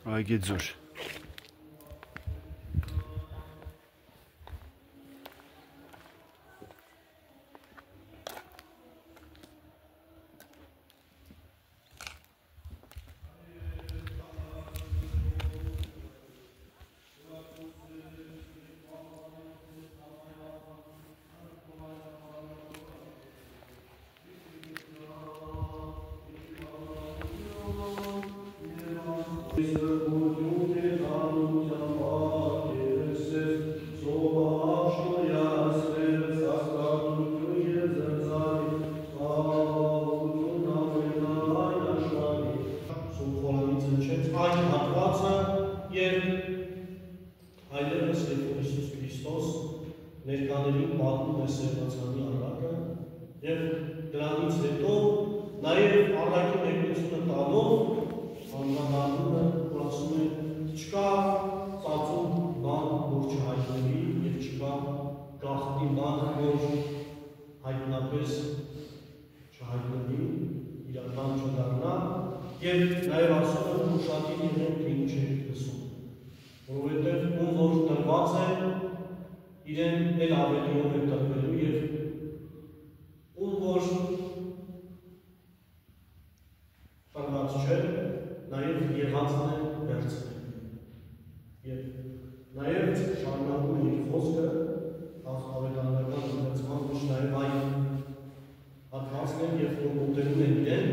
Այգեձոր։ Ներկաներին պատմում է Սևնացյանի առակը և դրանից հետո նաև առակի մեկնությունը տալով անդրադառնում է, որ ասում է չկա ծածուկ բան, որ չհայտնվի և չկա գաղտնի բան, որ հայտնապես չհայտնվի, իրական չդառնա և նաև ասում է, որ շատին իրենք ինչ եք լսում, որովհետև ում որ տրված է իրեն էլ ավելիով է տրվելու և ում որ տրված չէ, նաև եղածն է վերցնել և նաև շարունակում է իր խոսքը ավետարանական ընդգծման ոչ նաև այն հատվածն և որ մոտենում են իրեն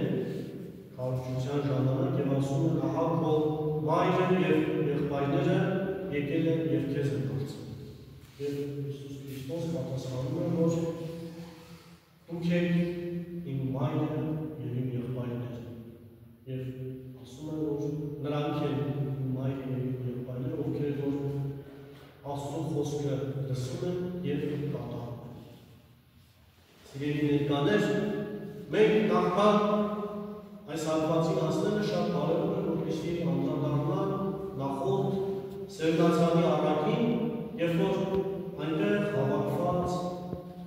քարոզչության ժամանակ և ասում են ահա քո մայրը և եղբայրները եկել են և քեզ են հարցնում և Հիսուս Քրիստոս պատասխանում է, որ դուք եք իմ մայրը և իմ եղբայրները և ասում է, որ նրանք են իմ մայրը և իմ եղբայրները, ովքեր որ Աստծո խոսքը լսում են և կատարում են։ Սիրելի ներկաներ, մենք նախքան այս հատվածին հասնելը շատ կարևոր է, որպեսզի անդրադառնալ նախորդ Սևնացյանի առակին, երբ որ այնտեղ հավաքված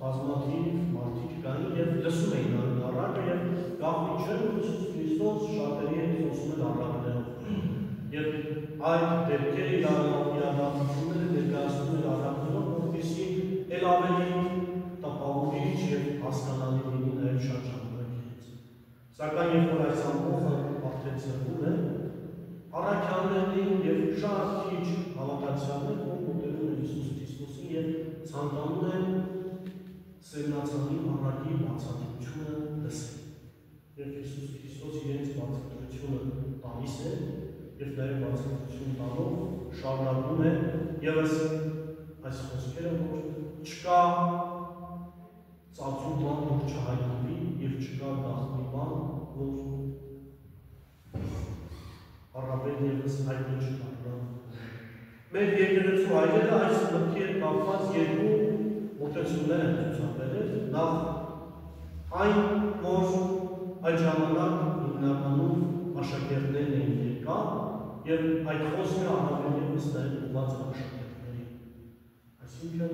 բազմաթիվ մարդիկ կային և լսում էին այն առակը և գաղտնի չէ, որ Հիսուս Քրիստոս շատերի հետ խոսում էր առակներով և այդ դեպքերը իրադարձությունները ներկայացնում էր առակներով, որպեսզի էլ ավելի տպավորիչ և հասկանալի լինի նաև շատ ժամանակից։ Սակայն երբ որ այս ամբողջը արդեն ծնվում է, առաքյալներն էին և շատ քիչ հավատացյալներ, որ մոտենում են Հիսուս Քրիստոսին և ցանկանում են Սևնացյանի առակի բացատրությունը լսել։ Եվ Հիսուս Քրիստոս իրենց բացատրությունը տալիս է և նաև բացատրություն տալով շարունակում է ևս այս խոսքերը, որ չկա ծածուկ բան, որ չհայտնվի և չկա գաղտնի բան, որ առավել ևս հայտնի չդառնա։ Մեր եկեղեցու հայրերը այս մտքի հետ կապված երկու մոտեցումներ են ցուցաբերել, նախ այն, որ այդ ժամանակ հիմնականում աշակերտներն էին եկան և այդ խոսքը առավել ևս նաև ուղղված է աշակերտներին։ Այսինքն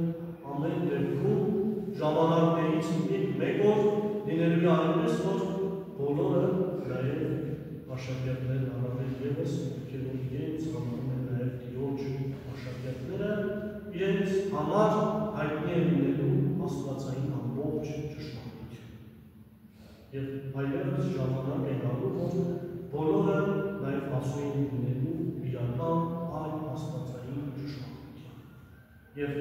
ամեն դեպքում ժամանակներից մեկ օր լինելու է այնպես, որ բոլորը նաև աշակերտներն առավել ևս, ովքեր որ իրենց համարում են նաև Տիրոջ աշակերտները, իրենց համար հայտնի է լինելու աստվածային ամբողջ ճշմարտությունը։ Եվ այլևս ժամանակ է գալու, որ բոլորը նաև հասու են լինելու իրական այլ աստվածային ճշմարտության։ Եվ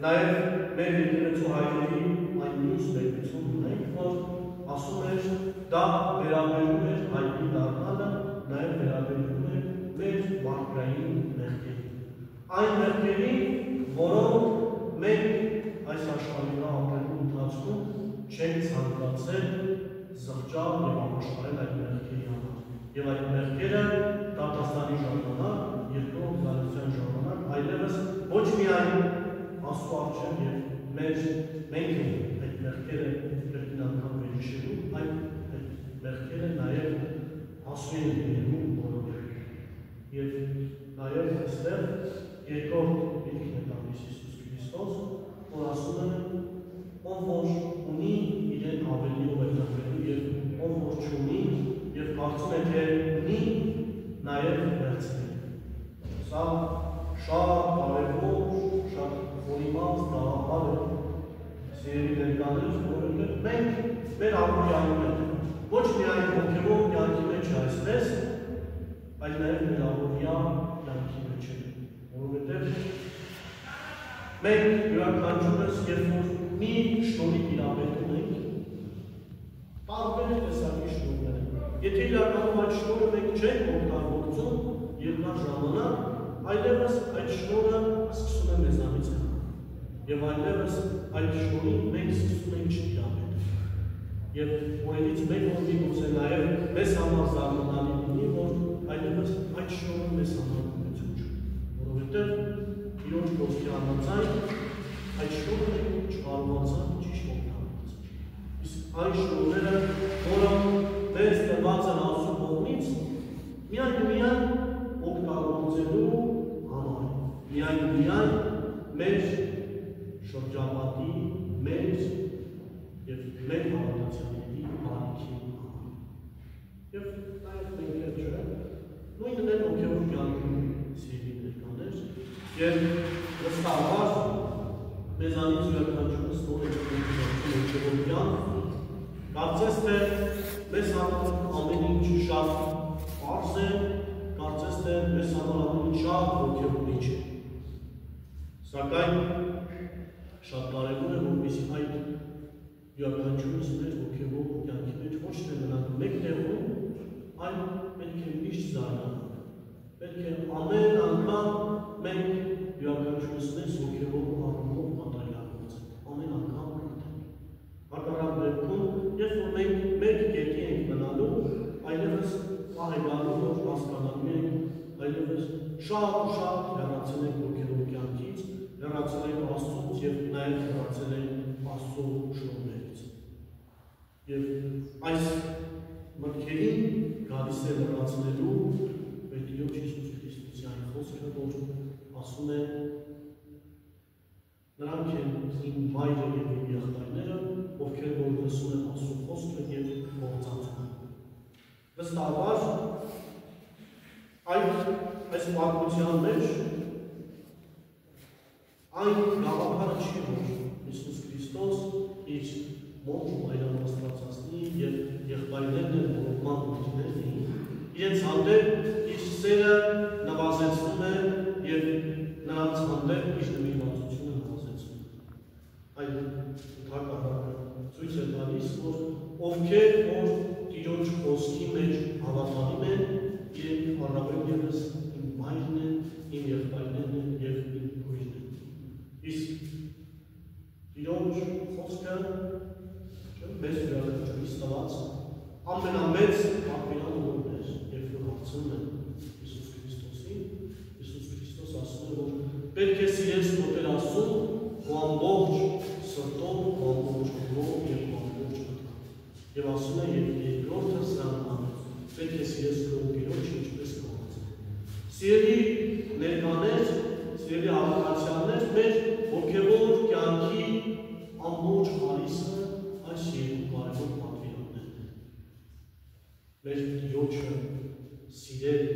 նաև մեր եկեղեցու հայրերի այն մյուս մեկնությունն ունենք, որ ասում էր դա վերաբերում էր հայտնի դառնալը, նաև վերաբերում էր մեր մարդկային մեղքերին։ Այն մեղքերին, որոնք մենք այս աշխարհի ապրելու ընթացքում չենք ցանկացել զղջալ և ապաշխարել այդ մեղքերի համար։ Եվ այդ մեղքերը դատաստանի ժամանակ, երկրորդ զարության ժամանակ, այլևս ոչ միայն Աստծո առջև և մենք ենք այդ մեղքերը կրկին անգամ վերհիշելու, այլ այդ մեղքերը նաև հասու են լինելու բոլորը։ Եվ նաև այստեղ երկրորդ միտքն է տալիս Հիսուս Քրիստոս, որ ասում է, ով որ ունի իրեն ավելիով է տրվելու և ով որ չունի և կարծում է թե ունի նաև վերցնել։ բաներ, որովհետև մենք մեր առօրյայում ենք ոչ միայն հոգևոր կյանքի մեջ այսպես, այլ նաև մեր առօրյա կյանքի մեջ ենք, որովհետև մենք յուրաքանչյուրս երբ որ մի շնորհի տիրապետում ենք, տարբեր տեսակի շնորհներ են։ Եթե իրականում այդ շնորհը մենք չենք օգտագործում երկար ժամանակ, այլևս այդ շնորհը սկսում է մեզանից հեռանալ։ Եվ այլևս այդ շնորհին մենք սկսում ենք չտիրապետել։ Եվ օրերից մեկ օր միգուցե նաև մեզ համար զարմանալի լինի, որ այլևս այդ շնորհը մեզ համար գոյություն չունի։ Որովհետև Իրոջ խոսքի համաձայն այդ շնորհը մենք չկարողացանք ճիշտ օգտագործել։ Իսկ այն շնորհները, որոնք մեզ տրված են Աստծո կողմից, միայն օգտագործելու համար, միայն մեր շրջապատի, մեր եւ մեր հավատացյալների բարիքի համար։ Եվ նաև մենք չէ, նույնն է հոգևոր կյանքում սիրելի ներկաներ, եւ վստահված մեզանից յուրաքանչյուրս նոր հոգևոր կյանք, կարծես թե մեզ համար ամեն ինչ շատ պարզ է, կարծես թե մեզ համար ամեն ինչ շատ ոգևորիչ է։ Սակայն շատ կարևոր է, որպեսզի այդ յուրաքանչյուրս մեր հոգևոր կյանքի մեջ ոչ թե մնանք մեկ տեղում, այլ պետք է միշտ զարգանանք։ Պետք է ամեն անգամ մենք յուրաքանչյուրս մեզ հոգևոր առումով կատարելագործենք, ամեն անգամ կրթենք։ Հակառակ դեպքում, երբ որ մենք մեկ կետի ենք մնալու, այլևս պահ է գալու, որ հասկանալու ենք, այլևս շատ ու շատ հեռացել ենք հոգևոր կյանքից, հեռացել ենք Աստծուց եւ նաեւ հեռացել ենք Աստծո շնորհներից։ Եվ այս մտքերին գալիս է լրացնելու մեր Տիրոջ Հիսուս Քրիստոսի այն խոսքը, որ ասում է. նրանք են իմ մայրը եւ իմ եղբայրները, ովքեր որ լսում են Աստծո խոսքը եւ գործածում են։ Վստահաբար այս պատմության մեջ այն գաղափարը չի, որ Հիսուս Քրիստոս իր մոտ մայրան Աստվածածնի եւ եղբայրներն են, որ մանուկներ էին, իրենց հանդեպ իր սերը նվազեցնում է եւ նրանց հանդեպ իր նվիրվածությունը նվազեցնում է։ Այդ հակառակը ցույց է տալիս, որ ովքեր որ Տիրոջ խոսքի մեջ հավատալիք են եւ առավել ևս իմ մայրն են, իմ եղբայրներն են եւ իմ քույրն են։ Իսկ Տիրոջ խոսքը մեզ յուրաքանչյուրիս տված ամենամեծ պատվիրանն է, երբ որ հարցնում են Հիսուս Քրիստոսին, Հիսուս Քրիստոս ասում է, որ պետք է սիրես քո Տեր Աստծուն քո ամբողջ սրտով, քո ամբողջ ուղով եւ քո ամբողջ մտքով։ Եվ ասում է, եւ երկրորդը սրանն անես, պետք է սիրես քո ընկերոջը ինչպես քո անձը։ Սիրելի ներկաներ, սիրելի հավատացյալներ, մեր հոգևոր կյանքի ամբողջ հարիսը այս երկու կարևոր պատվիրաններն են։ Մեր Տիրոջը սիրել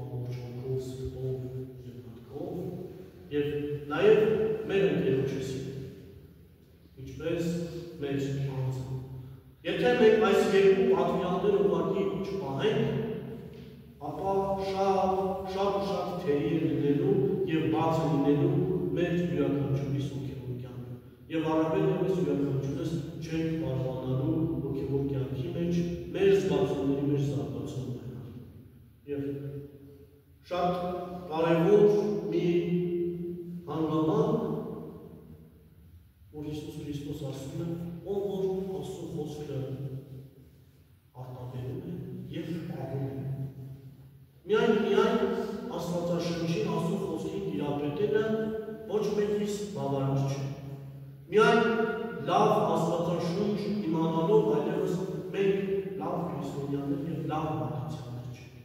ամբողջ հոգով, սրտով եւ մտքով եւ նաեւ մեր ընկերոջը սիրել, ինչպես մեր անձը։ Եթե մենք այս երկու պատվիրանները ուղղակի չպահենք, ապա շատ թերի է լինելու եւ բաց է լինելու մեր յուրաքանչյուրիս հոգևոր կյանքը։ Եվ առավել ևս յուրաքանչյուրս չենք կարողանալու հոգևոր կյանքի մեջ մեր զգացումների մեջ զարգացում ունենալ։ Եվ շատ կարևոր մի հանգամանք, որ Հիսուս Քրիստոս ասում է, ով որ Աստծո խոսքը արտաբերում է եւ պահում է։ Միայն Աստվածաշնչին Աստծո խոսքին տիրապետելը ոչ մեկից բավարար չէ։ Միայն լավ Աստվածաշունչ իմանալով այլևս մենք լավ քրիստոնյաներ եւ լավ հավատացյալներ չենք։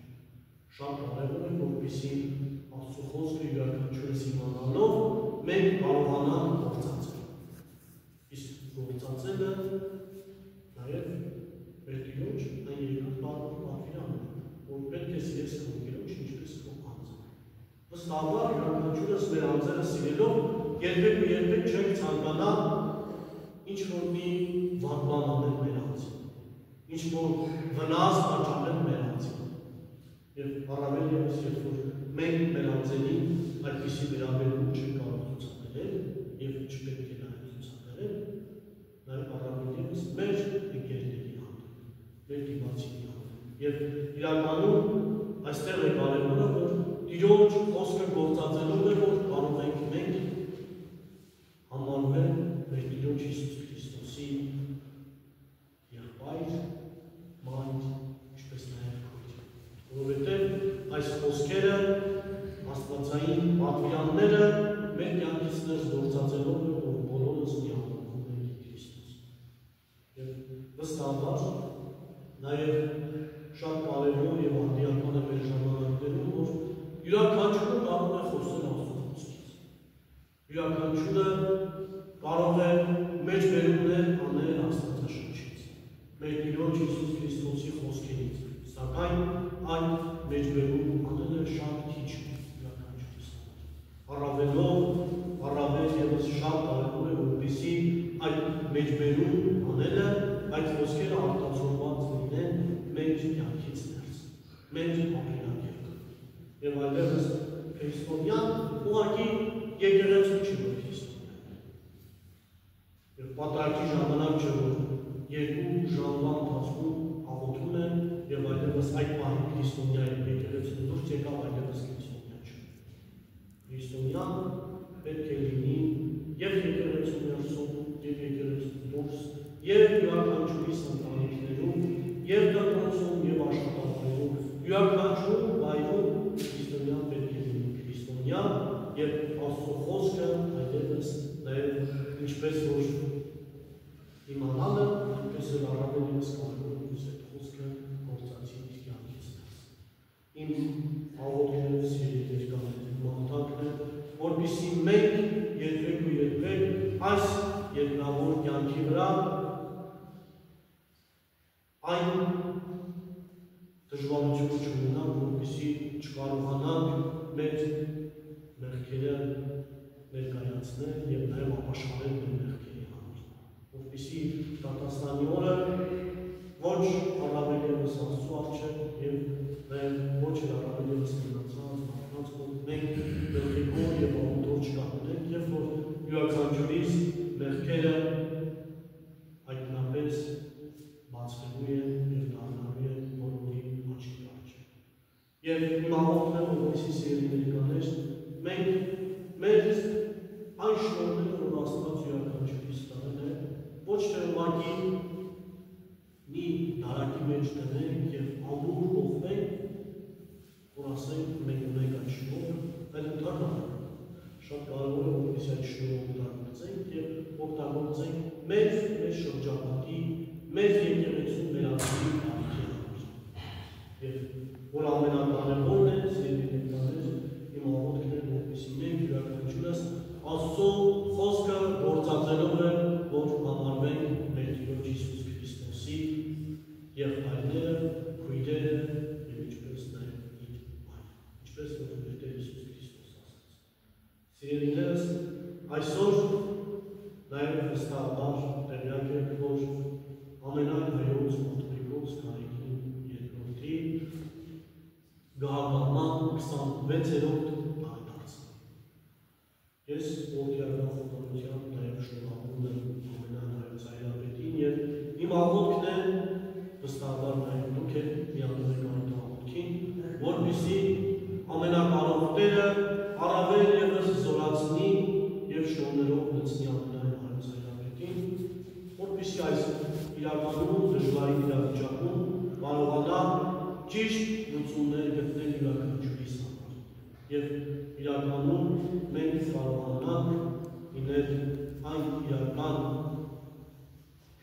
Շատ կարևոր է, որպեսզի Աստծո խոսքը յուրաքանչյուրս իմանալով մենք կարողանանք գործածել։ Իսկ գործածելը նաեւ մեր Տիրոջ այն երկրորդ պատվիրանը, որ պետք է սիրես քո ընկերոջ ինչպես քո անձը։ Վստահաբար յուրաքանչյուրս մեր անձերը սիրելով երբեք չենք ցանկանա ինչ որ մի ինչ որ վնաս պատճառել մեր անձին։ Եվ առավել ևս երբ որ մենք մեր անձերին այդպիսի վերաբերում չենք կարող ցուցաբերել եւ չպետք է նաեւ ցուցաբերել, նաեւ առավել ևս մեր ընկերների հանդեպ, մեր դիմացիների հանդեպ։ Եվ իրականում այստեղ է կարևորը, որ Տիրոջ խոսքը գործածելով է, որ կարող ենք մենք համարվել մեր Տիրոջ Հիսուս Քրիստոսի եղբայր, մայր, ինչպես նաև քույր։ Որովհետև այս խոսքերը, աստվածային պատվիրանները մեր կյանքից ներս գործածելով է, որ բոլորս միավորվում ենք Քրիստոս։ Եվ վստահաբար նաև շատ կարևոր եւ անդիական է մեր ժամանակներում, որ յուրաքանչյուրը կարող է խոսել Աստծո խոսքից։ Յուրաքանչյուրը կարող է մեջբերումներ անել Աստվածաշնչից, մեր Տիրոջ Հիսուս Քրիստոսի խոսքերից, սակայն այդ մեջբերում անելը շատ քիչ է յուրաքանչյուրիս համար։ Առավել ևս շատ կարևոր է, որպեսզի այդ մեջբերում անելը, այդ խոսքերը արտացոլված լինեն մեր կյանքից ներս, մեր ապրելակերպում։ Եվ այլևս քրիստոնյան ուղղակի եկեղեցու չի, որ քրիստոնյան։ Եվ պատրաստի ժամանակ չէ, որ 2 ժամվա ընթացքում աղոթում են եւ այլևս այդ բանի քրիստոնյա եկեղեցու դուրս եկավ, այլևս քրիստոնյա չէ։ Քրիստոնյան պետք է լինի եւ եկեղեցու ներսում, եւ եկեղեցու դուրս, եւ յուրաքանչյուրի ընտանիքներում, եւ դպրոցում, եւ աշխատանքներում, յուրաքանչյուր վայրում քրիստոնյան պետք է լինի քրիստոնյա եւ Աստծո խոսքը այդպես նաեւ ինչպես որ իմանալը, այնպես էլ առավել ևս կարևոր է այդ խոսքը գործածի կյանքից ներս։ Իմ աղոթքն է սիրելի մաղթանքն է, որպեսզի մենք երբեք ու երբեք այս երկրավոր կյանքի վրա այն դժվարությունը չունենանք, որպեսզի չկարողանանք մեր մեղքերը ներկայացնել եւ նաեւ ապաշխարել մեր մեղքերի համար, որպեսզի դատաստանի օրը ոչ առավել ևս Աստծո առջև եւ նաեւ ոչ առավել ևս մնացած մարդկանց, որ մենք մեղքեր եւ ողորմություն չկապենք, եւ որ յուրաքանչյուրիս մեղքերը այդնապես բացվելու են եւ դառնալու են բոլորի աչքի առջև։ Եվ իմ աղոթքն է, որպեսզի սիրելի կաներ, մենք մեր այն շնորհները, որ Աստված յուրաքանչյուրիս տվել է, ոչ թե ուղղակի մի դարակի մեջ դնենք եւ ամուր կողմենք, որ ասենք մենք ունենք այդ շնորհը, այլ ընդհանրապես շատ կարևոր է, որպեսզի այդ շնորհը օգտագործենք եւ օգտագործենք մեր շրջապատի, մեր եկեղեցու, մեր ազգի բարիքի համար։ Եվ որ ամենակարևորն է, սիրելի կաներ, իմ աղոթքն է, որպեսզի մենք յուրաքանչյուրս Աստծո խոսքը գործածելով է, որ համարվենք մեր Տիրոջ Հիսուս Քրիստոսի եղբայրները, քույրերը եւ ինչպես նաեւ իր մայրը, ինչպես որ մեր Տեր Հիսուս Քրիստոս ասաց։ Սիրելիներս, այսօր նաեւ վստահաբար տեղյակ եք, որ ամենայն հայոց մոթորիկոս Գարեգին երկրորդի գահակալման 26-րդ տարեդարձը։ Ես ողջական խորհրդությամբ նաև շնորհավորում եմ ամենայն հայոց այրապետին եւ իմ աղոթքն է, վստահաբար նաև դուք եք միանում եք այդ աղոթքին, որպեսզի ամենակարող Տերը առավել ևս զորացնի եւ շնորհներով լցնի ամենայն հայոց այրապետին, որպեսզի այս իրականում դժվարին իրավիճակում կարողանա ճիշտ լուծումներ գտնել յուրաքանչյուրիս համար եւ իրականում մենք կարողանանք լինել այն իրական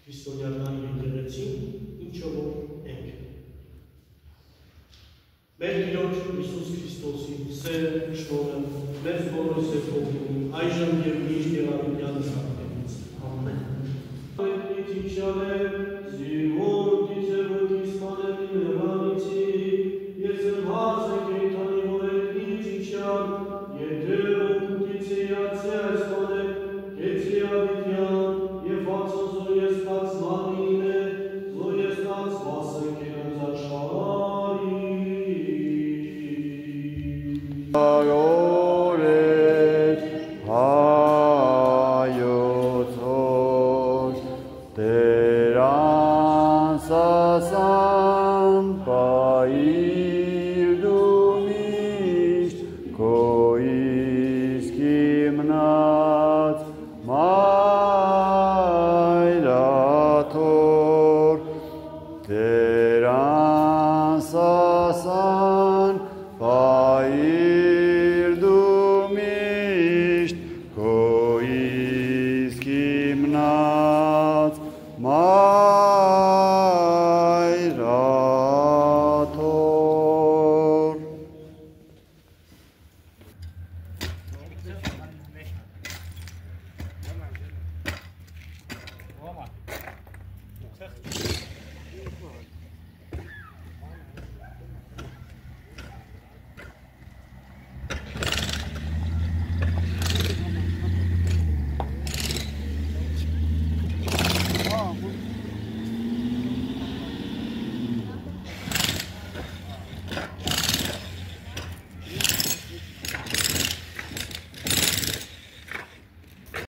քրիստոնեական եկեղեցին, ինչը որ ենք։ Մեր Տիրոջ Հիսուս Քրիստոսի սերը, շնորհը մեզ բոլորիս հետ կողմի, այժմ եւ միշտ եւ առօրյա սարքերից։ Ամեն։ Teransasan pair dumisht kois kimnat mairator Teransasan pair dumisht kois kimnat Mairator.